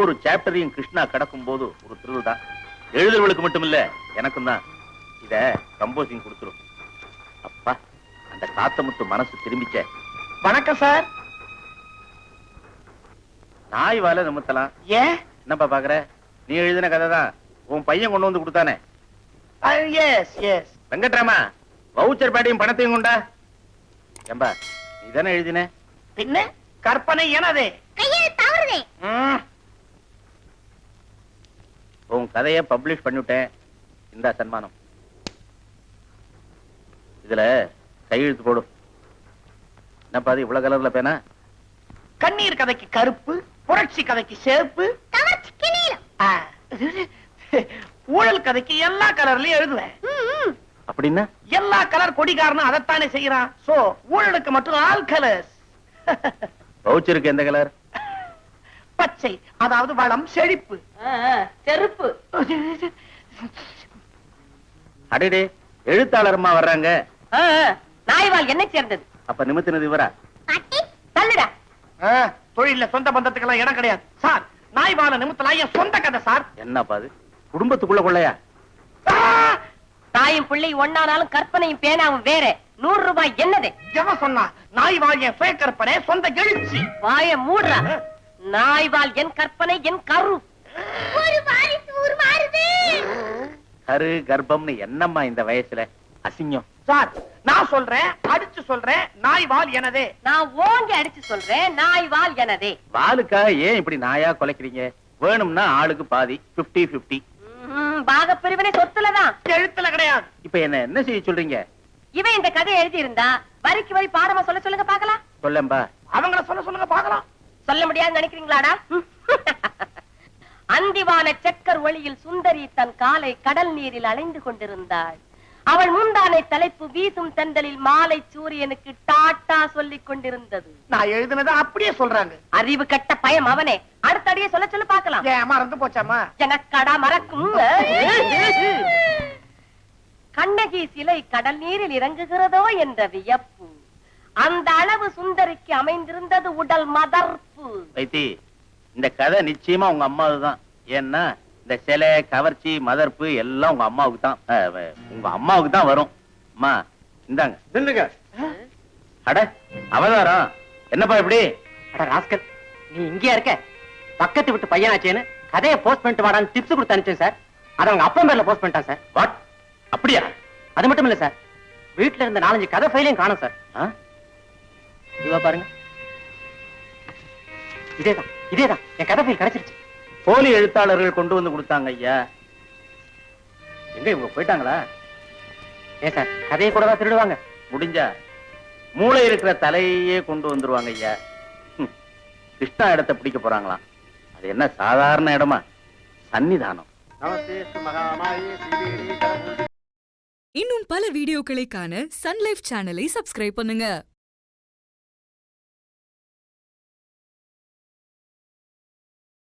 ஒவ்வொரு சாப்டரையும் கிருஷ்ணா கடக்கும் போது ஒரு த்ரில் தான். எழுதுறவளுக்கு மட்டும் இல்ல, எனக்கும் தான். இத கம்போசிங் கொடுத்துரும். அப்பா, அந்த காத்தமுத்து மனசு திரும்பிச்ச. வணக்கம் சார். நாய் வாழ நிமித்தலாம். ஏன் என்னப்பா பாக்குற? நீ எழுதின கதை தான் உன் பையன் கொண்டு வந்து கொடுத்தானே. S S. வெங்கட்ராமா, வவுச்சர் பேட்டையும் பணத்தையும் கொண்டா. ஏம்பா, நீ தானே எழுதின? பின்ன கற்பனை எனதே. கையில் தவறுதே. உன் கதையை பப்ளிஷ் பண்ணிவிட்டேன். இந்த சன்மானம் இதுல கையெழுத்து போடும். என்னப்பா அது இவ்வளவு கலர்ல பேனா? கண்ணீர் கதைக்கு கருப்பு, புரட்சி கதைக்கு சேப்பு, கவர்ச்சிக்கு நீலம். ஊழல் கதைக்கு எல்லா கலர்லயும் எழுதுவேன். அப்படின்னா எல்லா கலர் கொடிகாரனும் அதைத்தானே செய்யறான். சோ ஊழலுக்கு மட்டும் ஆல் கலர்ஸ். வவுச்சருக்கு எந்த கலர்? பச்சை, அதாவது வளம், செழிப்பு. செருப்பு. அடடே, எழுத்தாளர்மா வர்றாங்க. நாய்வால் என்ன சேர்ந்தது? அப்ப நிமித்தினது இவரா? தள்ளுடா. தொழில சொந்த பந்தத்துக்கெல்லாம் இடம் கிடையாது சார். நாய்வால நிமித்தலாம் என் சொந்த கதை சார். என்னப்பா அது, குடும்பத்துக்குள்ள கொள்ளையா? தாயும் பிள்ளை ஒன்னானாலும் கற்பனையும் பேனாவும் வேற. 100 ரூபாய் என்னது? எவன் சொன்னா? நாய்வால் என் ஃபேக் கற்பனை, சொந்த எழுச்சி. வாய மூடுறா. நாய்வால் என் கற்பனை, என் கரு. ஒரு வாரிசு உருமாறுது. கரு கர்ப்பம்னு என்னம்மா இந்த வயசுல அசிங்கம்? சார், நான் சொல்றேன், அடிச்சு சொல்றேன், நாய்வால் எனதே. நான் ஓங்கி அடிச்சு சொல்றேன், நாய்வால் எனதே. வாளுக்கா ஏன் இப்படி நாயா குலைக்கிறீங்க? வேணும்னா ஆளுக்கு பாதி, 50-50. பாக பிரிவினை சொத்துலதான், எழுத்துல கிடையாது. இப்ப என்ன செய்ய சொல்றீங்க? இவன் இந்த கதையை எழுதி இருந்தா வரிக்கு வரி பாடமா சொல்ல சொல்லுங்க பாக்கலாம். சொல்லம்பா. அவங்கள சொல்ல சொல்லுங்க பாக்கலாம். சொல்ல முடியாதுன்னு நினைக்கிறீங்களாடா? அந்திவான செக்கர் ஒளியில் சுந்தரி தன் காலை கடல் நீரில் அலைந்து கொண்டிருந்தாள். அவள் முந்தானை தலைப்பு வீசும் தென்றலில் மாலை சூரியனுக்கு டாட்டா சொல்லிக் கொண்டிருந்தது. நான் எழுதுனதை அப்படியே சொல்றாங்க. அறிவு கட்ட பயம் அவனே. அடுத்தடியே சொல்ல சொல்ல பாக்கலாம். ஏன் மறந்து போச்சாமா? எனக்கடா மறக்கும். கண்ணகி சிலை கடல் நீரில் இறங்குகிறதோ என்ற வியப்பு. அந்த அளவு சுந்தரிக்கு அமைந்திருந்தது உடல் மதர்ப்பு. வைத்தி, இந்த கதை நிச்சயமா உங்க அம்மாவுதான். ஏன்னா இந்த சிலை, கவர்ச்சி, மதர்ப்பு எல்லாம் உங்க அம்மாவுக்கு தான். உங்க அம்மாவுக்கு தான் வரும். அம்மா இந்தாங்க. நில்லுங்க. அட அவதாரம், என்னப்பா இப்படி? அட ராஸ்கல், நீ இங்கேயா இருக்க? பக்கத்து விட்டு பையனாச்சேன்னு கதையை போஸ்ட் பண்ணிட்டு வாடான்னு டிப்ஸ் கொடுத்து அனுப்பிச்சேன் சார். அதை அவங்க அப்பா பேர்ல போஸ்ட் பண்ணிட்டான் சார். வாட்? அப்படியா? அது மட்டும் இல்ல சார், வீட்டுல இருந்த 4-5 கதை ஃபைலையும் காணும் சார். இதுவா பாருங்க. இதேதான் என் கதை ஃபைல் கிடைச்சிருச்சு. போலி எழுத்தாளர்கள் கொண்டு வந்து கொடுத்தாங்க ஐயா. எங்க இவங்க போயிட்டாங்களா? ஏன் சார், கதையை கூட தான் திருடுவாங்க? முடிஞ்சா மூளை இருக்கிற தலையே கொண்டு வந்துருவாங்க ஐயா. கிருஷ்ணா இடத்தை பிடிக்க போறாங்களாம். அது என்ன சாதாரண இடமா? சன்னிதானம். இன்னும் பல வீடியோக்களை காண சன் லைஃப் சேனலை சப்ஸ்கிரைப் பண்ணுங்க.